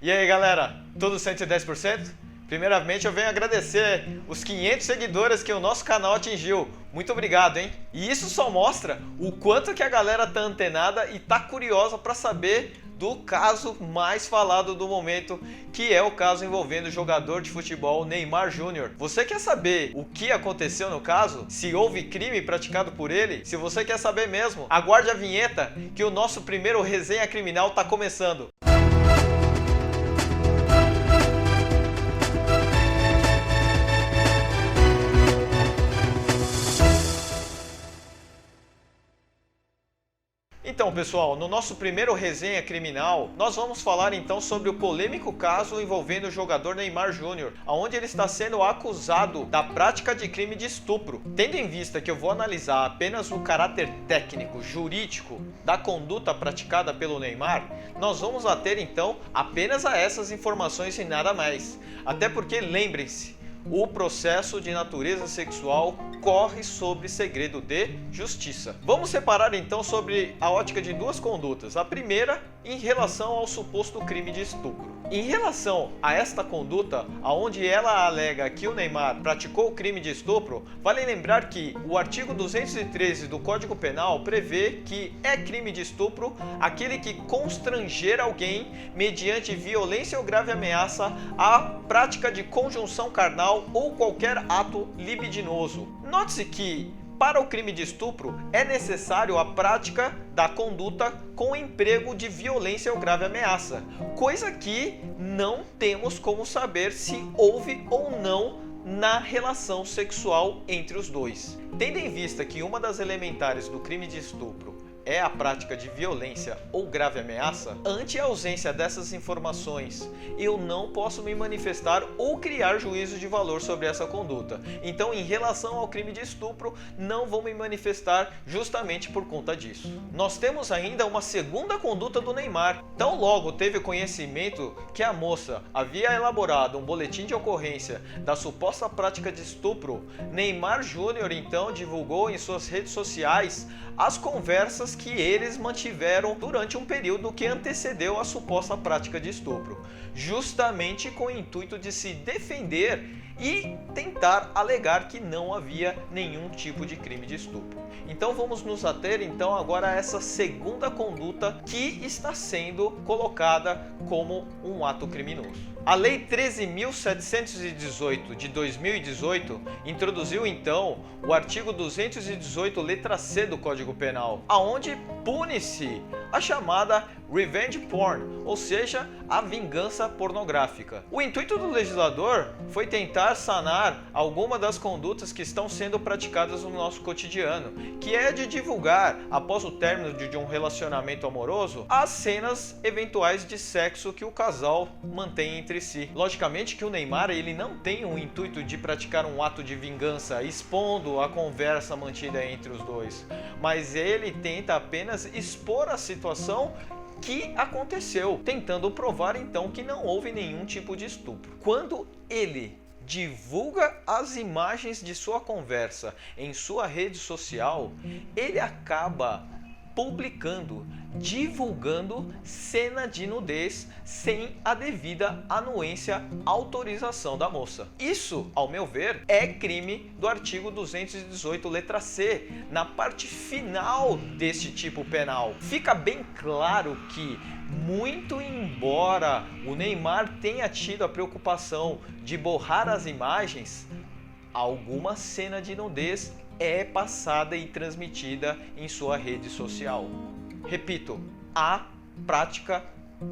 E aí galera, tudo 110%? Primeiramente eu venho agradecer os 500 seguidores que o nosso canal atingiu. Muito obrigado, hein? E isso só mostra o quanto que a galera tá antenada e tá curiosa para saber do caso mais falado do momento, que é o caso envolvendo o jogador de futebol Neymar Júnior. Você quer saber o que aconteceu no caso? Se houve crime praticado por ele? Se você quer saber mesmo, aguarde a vinheta que o nosso primeiro resenha criminal tá começando. Então pessoal, no nosso primeiro resenha criminal, nós vamos falar então sobre o polêmico caso envolvendo o jogador Neymar Júnior, onde ele está sendo acusado da prática de crime de estupro. Tendo em vista que eu vou analisar apenas o caráter técnico, jurídico da conduta praticada pelo Neymar, nós vamos ater então apenas a essas informações e nada mais. Até porque lembrem-se, o processo de natureza sexual corre sobre segredo de justiça. Vamos separar então sobre a ótica de duas condutas. A primeira, em relação ao suposto crime de estupro. Em relação a esta conduta, onde ela alega que o Neymar praticou o crime de estupro, vale lembrar que o artigo 213 do Código Penal prevê que é crime de estupro aquele que constranger alguém mediante violência ou grave ameaça à prática de conjunção carnal ou qualquer ato libidinoso. Note-se que para o crime de estupro é necessário a prática da conduta com emprego de violência ou grave ameaça, coisa que não temos como saber se houve ou não na relação sexual entre os dois. Tendo em vista que uma das elementares do crime de estupro é a prática de violência ou grave ameaça, ante a ausência dessas informações, eu não posso me manifestar ou criar juízo de valor sobre essa conduta. Então, em relação ao crime de estupro, não vou me manifestar justamente por conta disso. Nós temos ainda uma segunda conduta do Neymar. Tão logo teve conhecimento que a moça havia elaborado um boletim de ocorrência da suposta prática de estupro, Neymar Júnior então divulgou em suas redes sociais as conversas que eles mantiveram durante um período que antecedeu a suposta prática de estupro, justamente com o intuito de se defender e tentar alegar que não havia nenhum tipo de crime de estupro. Então vamos nos ater então agora a essa segunda conduta que está sendo colocada como um ato criminoso. A Lei 13.718 de 2018 introduziu então o artigo 218 letra C do Código Penal, aonde pune-se a chamada revenge porn, ou seja, a vingança pornográfica. O intuito do legislador foi tentar sanar alguma das condutas que estão sendo praticadas no nosso cotidiano, que é de divulgar, após o término de um relacionamento amoroso, as cenas eventuais de sexo que o casal mantém entre si. Logicamente que o Neymar ele não tem o intuito de praticar um ato de vingança expondo a conversa mantida entre os dois, mas ele tenta apenas expor a situação que aconteceu, tentando provar então que não houve nenhum tipo de estupro. Quando ele divulga as imagens de sua conversa em sua rede social, ele acaba publicando, divulgando cena de nudez sem a devida anuência, autorização da moça. Isso, ao meu ver, é crime do artigo 218 letra C, na parte final deste tipo penal. Fica bem claro que, muito embora o Neymar tenha tido a preocupação de borrar as imagens, alguma cena de nudez é passada e transmitida em sua rede social. Repito, a prática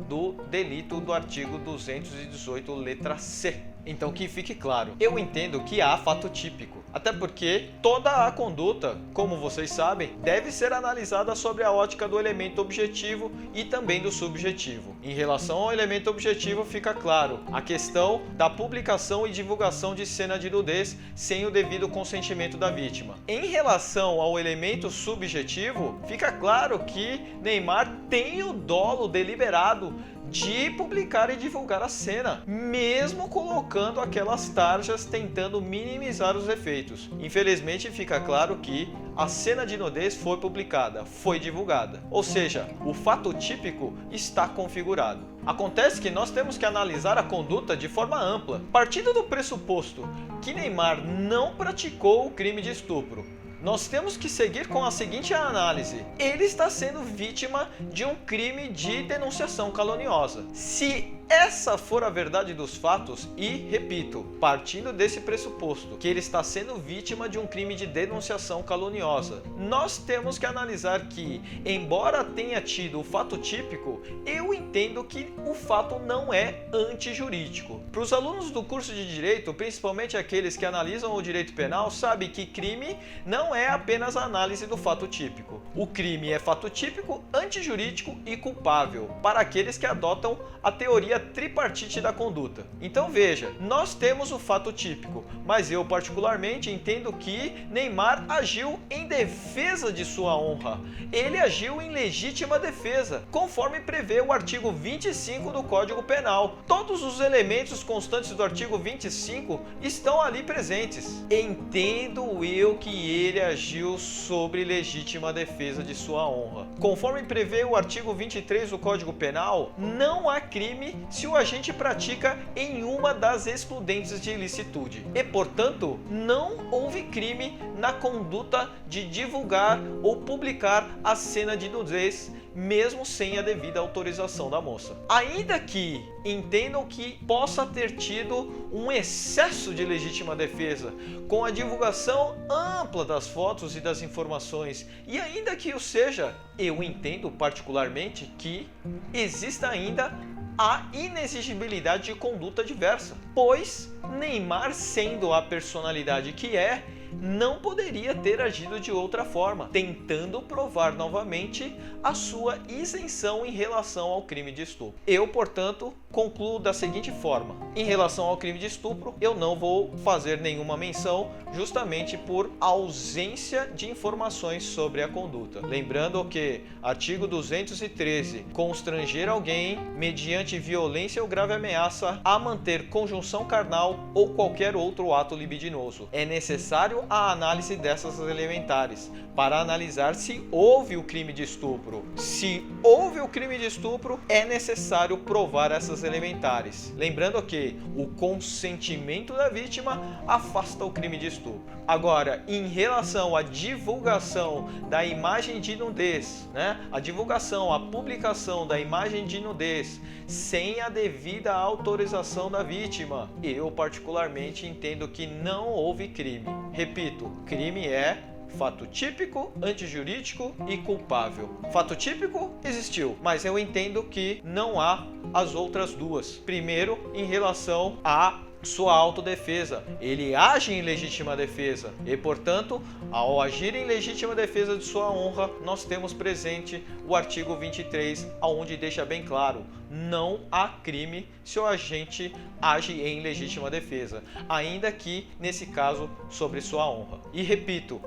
do delito do artigo 218 letra C. Então que fique claro, eu entendo que há fato típico, até porque toda a conduta, como vocês sabem, deve ser analisada sobre a ótica do elemento objetivo e também do subjetivo. Em relação ao elemento objetivo fica claro a questão da publicação e divulgação de cena de nudez sem o devido consentimento da vítima. Em relação ao elemento subjetivo, fica claro que Neymar tem o dolo deliberado de publicar e divulgar a cena, mesmo colocando aquelas tarjas tentando minimizar os efeitos. Infelizmente fica claro que a cena de nudez foi publicada, foi divulgada, ou seja, o fato típico está configurado. Acontece que nós temos que analisar a conduta de forma ampla, partindo do pressuposto que Neymar não praticou o crime de estupro. Nós temos que seguir com a seguinte análise: ele está sendo vítima de um crime de denunciação caluniosa. Se essa for a verdade dos fatos, e repito, partindo desse pressuposto que ele está sendo vítima de um crime de denunciação caluniosa, nós temos que analisar que, embora tenha tido o fato típico, eu entendo que o fato não é antijurídico. Para os alunos do curso de Direito, principalmente aqueles que analisam o direito penal, sabem que crime não é apenas a análise do fato típico. O crime é fato típico, antijurídico e culpável, para aqueles que adotam a teoria tripartite da conduta. Então veja, nós temos o fato típico, mas eu particularmente entendo que Neymar agiu em defesa de sua honra. Ele agiu em legítima defesa, conforme prevê o artigo 25 do Código Penal. Todos os elementos constantes do artigo 25 estão ali presentes. Entendo eu que ele agiu sobre legítima defesa de sua honra. Conforme prevê o artigo 23 do Código Penal, não há crime se o agente pratica em uma das excludentes de ilicitude. E, portanto, não houve crime na conduta de divulgar ou publicar a cena de nudez, mesmo sem a devida autorização da moça. Ainda que entendam que possa ter tido um excesso de legítima defesa com a divulgação ampla das fotos e das informações, e ainda que o seja, eu entendo particularmente que exista ainda a inexigibilidade de conduta diversa, pois Neymar, sendo a personalidade que é, não poderia ter agido de outra forma, tentando provar novamente a sua isenção em relação ao crime de estupro. Eu, portanto, concluo da seguinte forma: em relação ao crime de estupro, eu não vou fazer nenhuma menção, justamente por ausência de informações sobre a conduta. Lembrando que artigo 213, constranger alguém mediante violência ou grave ameaça a manter conjunção carnal ou qualquer outro ato libidinoso. É necessário a análise dessas elementares para analisar se houve o crime de estupro. Se houve o crime de estupro, é necessário provar essas elementares. Lembrando que o consentimento da vítima afasta o crime de estupro. Agora, em relação à divulgação da imagem de nudez, a divulgação, a publicação da imagem de nudez sem a devida autorização da vítima, eu particularmente entendo que não houve crime. Repito, crime é fato típico, antijurídico e culpável. Fato típico existiu, mas eu entendo que não há as outras duas. Primeiro, em relação a sua autodefesa. Ele age em legítima defesa e, portanto, ao agir em legítima defesa de sua honra, nós temos presente o artigo 23, onde deixa bem claro: não há crime se o agente age em legítima defesa, ainda que, nesse caso, sobre sua honra. E repito,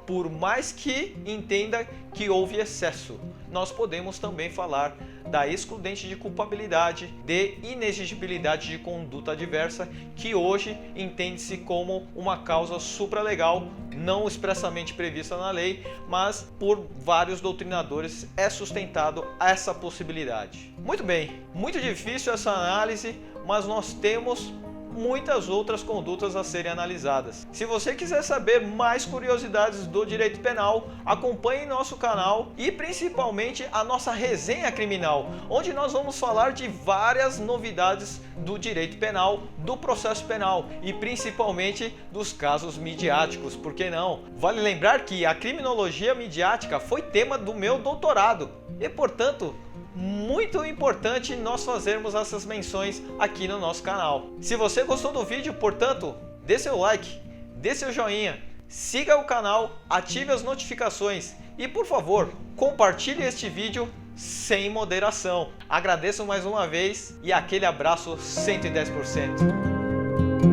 por mais que entenda que houve excesso, nós podemos também falar da excludente de culpabilidade, de inexigibilidade de conduta adversa, que hoje entende-se como uma causa supralegal, não expressamente prevista na lei, mas por vários doutrinadores é sustentado essa possibilidade. Muito bem, muito difícil essa análise, mas nós temos muitas outras condutas a serem analisadas. Se você quiser saber mais curiosidades do direito penal, acompanhe nosso canal e principalmente a nossa resenha criminal, onde nós vamos falar de várias novidades do direito penal, do processo penal e principalmente dos casos midiáticos, por que não? Vale lembrar que a criminologia midiática foi tema do meu doutorado e, portanto, muito importante nós fazermos essas menções aqui no nosso canal. Se você gostou do vídeo, portanto, dê seu like, dê seu joinha, siga o canal, ative as notificações e, por favor, compartilhe este vídeo sem moderação. Agradeço mais uma vez e aquele abraço 110%.